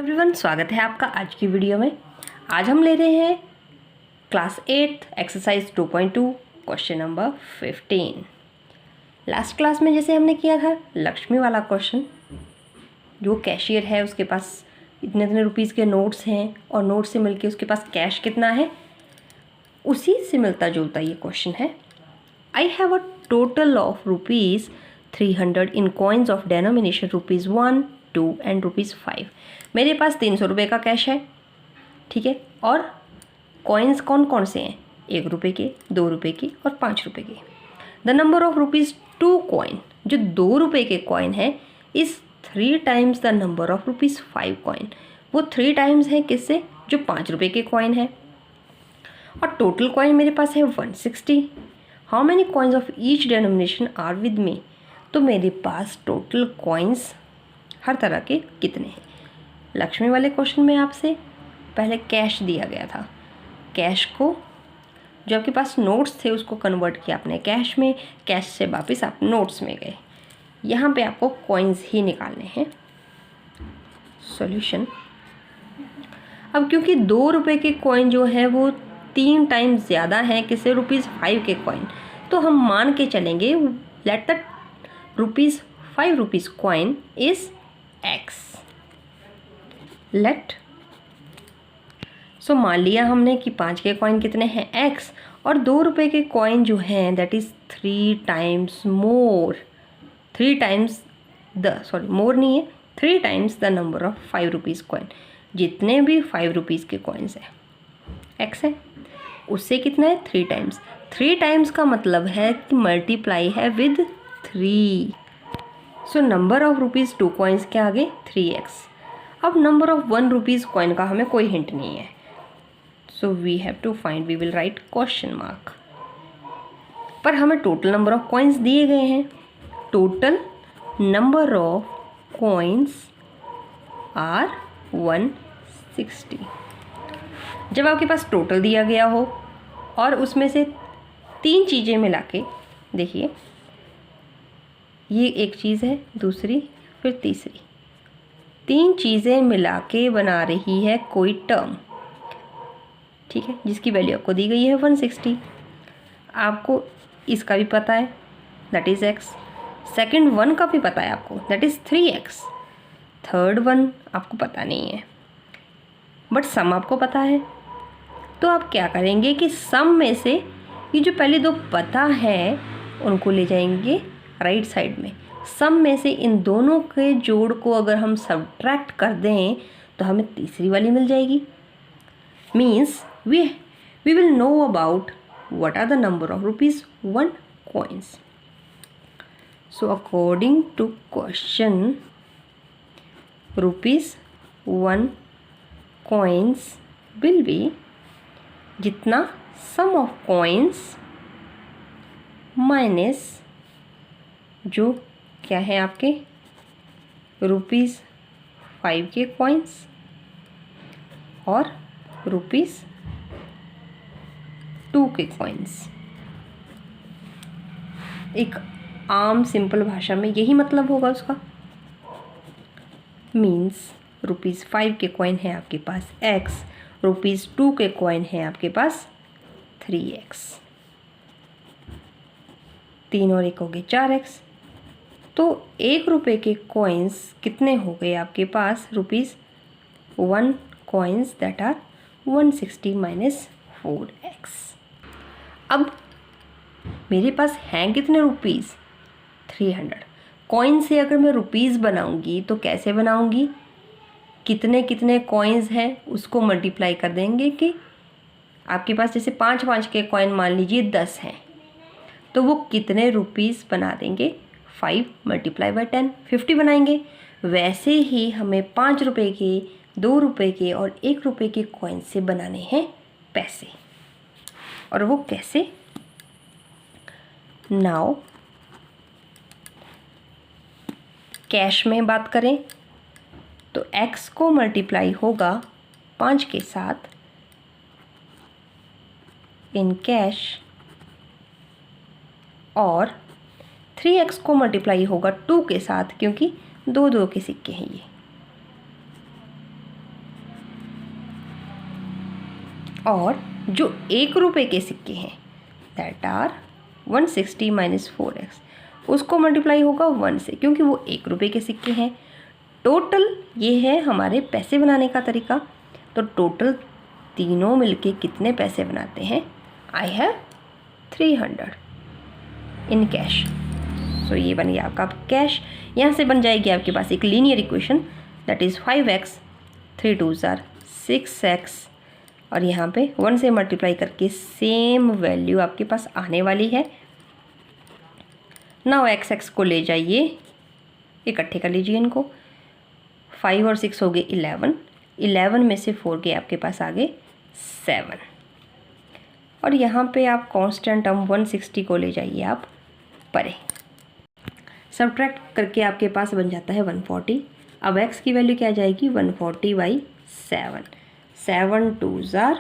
Everyone, स्वागत है आपका आज की वीडियो में। आज हम ले रहे हैं class 8 exercise 2.2 question number 15। Last class में जैसे हमने किया था लक्ष्मी वाला क्वेश्चन, जो कैशियर है उसके पास इतने इतने रुपीज़ के नोट्स हैं और नोट से मिलके उसके पास कैश कितना है, उसी से मिलता जुलता ये क्वेश्चन है। I have a total of rupees 300 in coins of denomination rupees 1, 2 and rupees 5। मेरे पास 300 रुपये का कैश है, ठीक है, और कॉइन्स कौन कौन से हैं, 1 रुपये के, 2 रुपये के और 5 रुपये के। The number of rupees 2 coin, जो 2 रुपये के कॉइन है, is 3 times the number of rupees 5 coin. वो 3 टाइम्स है किससे, जो 5 रुपये के कॉइन है। और टोटल कॉइन मेरे पास है 160। How many coins of each denomination are with me. तो मेरे पास टोटल कॉइन्स हर तरह के कितने हैं। लक्ष्मी वाले क्वेश्चन में आपसे पहले कैश दिया गया था, कैश को जो आपके पास नोट्स थे उसको कन्वर्ट किया आपने कैश में, कैश से वापस आप नोट्स में गए। यहाँ पे आपको कॉइन्स ही निकालने हैं। सॉल्यूशन, अब क्योंकि 2 रुपये के कॉइन जो है वो 3 टाइम्स ज़्यादा है किससे, रुपीज़ 5 के कॉइन, तो हम मान के चलेंगे let the rupees 5 rupees coin is x. Let, so मान लिया हमने कि 5 के कॉइन कितने हैं, एक्स, और 2 रुपये के कॉइन जो हैं that is 3 times more, 3 times more नहीं है, 3 times the number of 5 rupees coin. जितने भी 5 रुपीज़ के कॉइन्स हैं, एक्स है, उससे कितना है 3 टाइम्स। 3 टाइम्स का मतलब है कि मल्टीप्लाई है with 3। So number of rupees 2 coins के आगे 3x। अब नंबर ऑफ 1 रुपीज़ कॉइन का हमें कोई हिंट नहीं है, so we have to find, we will write question mark. पर हमें टोटल नंबर ऑफ कॉइन्स दिए गए हैं। Total number of coins are 160। जब आपके पास टोटल दिया गया हो और उसमें से 3 चीज़ें मिला के, देखिए ये एक चीज़ है, दूसरी, फिर तीसरी, 3 चीज़ें मिला के बना रही है कोई टर्म, ठीक है, जिसकी वैल्यू आपको दी गई है 160। आपको इसका भी पता है that is x, second one का भी पता है आपको that is 3x, third one आपको पता नहीं है बट सम आपको पता है। तो आप क्या करेंगे कि सम में से ये जो पहले 2 पता है उनको ले जाएंगे राइट साइड में। सम में से इन दोनों के जोड़ को अगर हम सब्ट्रैक्ट कर दें तो हमें तीसरी वाली मिल जाएगी। Means we will know about what are the number of rupees 1 coins. So according to question, rupees 1 coins will be जितना sum of coins माइनस जो क्या है आपके रुपीज़ 5 के कॉइन्स और रुपीज़ 2 के कॉइन्स। एक आम सिंपल भाषा में यही मतलब होगा उसका। मीन्स रुपीज़ 5 के कॉइन है आपके पास x, रुपीज़ 2 के कॉइन है आपके पास 3x, 3 और 1 हो गए 4x। तो 1 रुपये के कॉइन्स कितने हो गए आपके पास, rupees 1 coins that are 160 minus 4x। अब मेरे पास हैं कितने रुपीज़, 300। कॉइन से अगर मैं रुपीज़ बनाऊंगी तो कैसे बनाऊंगी, कितने कितने कॉइन्स हैं उसको मल्टीप्लाई कर देंगे कि आपके पास जैसे 5 के कॉइन मान लीजिए 10 हैं तो वो कितने रुपीज़ बना देंगे, 5 मल्टीप्लाई बाई 10 50 बनाएंगे। वैसे ही हमें 5 रुपये के, 2 रुपये के और 1 रुपये के कॉइन से बनाने हैं पैसे। और वो कैसे, नाउ कैश में बात करें तो x को मल्टीप्लाई होगा 5 के साथ इन कैश और 3x को मल्टीप्लाई होगा 2 के साथ, क्योंकि 2 2 के सिक्के हैं ये। और जो 1 रुपये के सिक्के हैं दैट आर 160 माइनस 4x, उसको मल्टीप्लाई होगा 1 से, क्योंकि वो 1 रुपये के सिक्के हैं। टोटल ये है हमारे पैसे बनाने का तरीका। तो टोटल तीनों मिलके कितने पैसे बनाते हैं? I have 300 in cash. सो ये बन गया आपका कैश। यहाँ से बन जाएगी आपके पास एक linear equation that is 5x, 3 2s are 6x, और यहाँ पे 1 से मल्टीप्लाई करके सेम वैल्यू आपके पास आने वाली है। नाउ x को ले जाइए, इकट्ठे कर लीजिए इनको। 5 और 6 हो गए 11, 11 में से 4 के आपके पास आ गए 7, और यहाँ पे आप कांस्टेंट टर्म 160 को ले जाइए आप परे, सब्ट्रैक्ट करके आपके पास बन जाता है 140। अब x की वैल्यू क्या आ जाएगी? 140/7, 7 2s are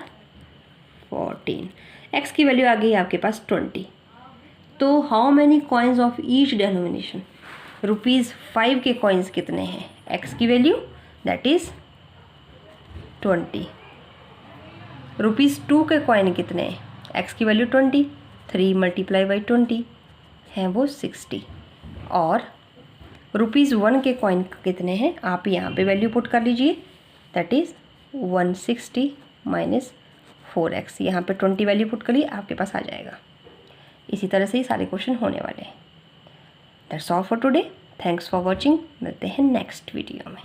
14। x की वैल्यू आ गई आपके पास 20। तो how many coins of each denomination? ₹5 के कॉइन्स कितने हैं? x की वैल्यू दैट इज़ 20। ₹2 के कॉइन कितने हैं? x की वैल्यू 20, 3 × 20 हैं वो 60, और ₹1 के कॉइन कितने हैं? आप यहाँ पे वैल्यू पुट कर लीजिए, दैट इज़ 160 माइनस 4x। यहाँ पे 20 वैल्यू पुट करिए, आपके पास आ जाएगा। इसी तरह से ही सारे क्वेश्चन होने वाले हैं। That's all for today. Thanks for watching. मिलते हैं नेक्स्ट वीडियो में।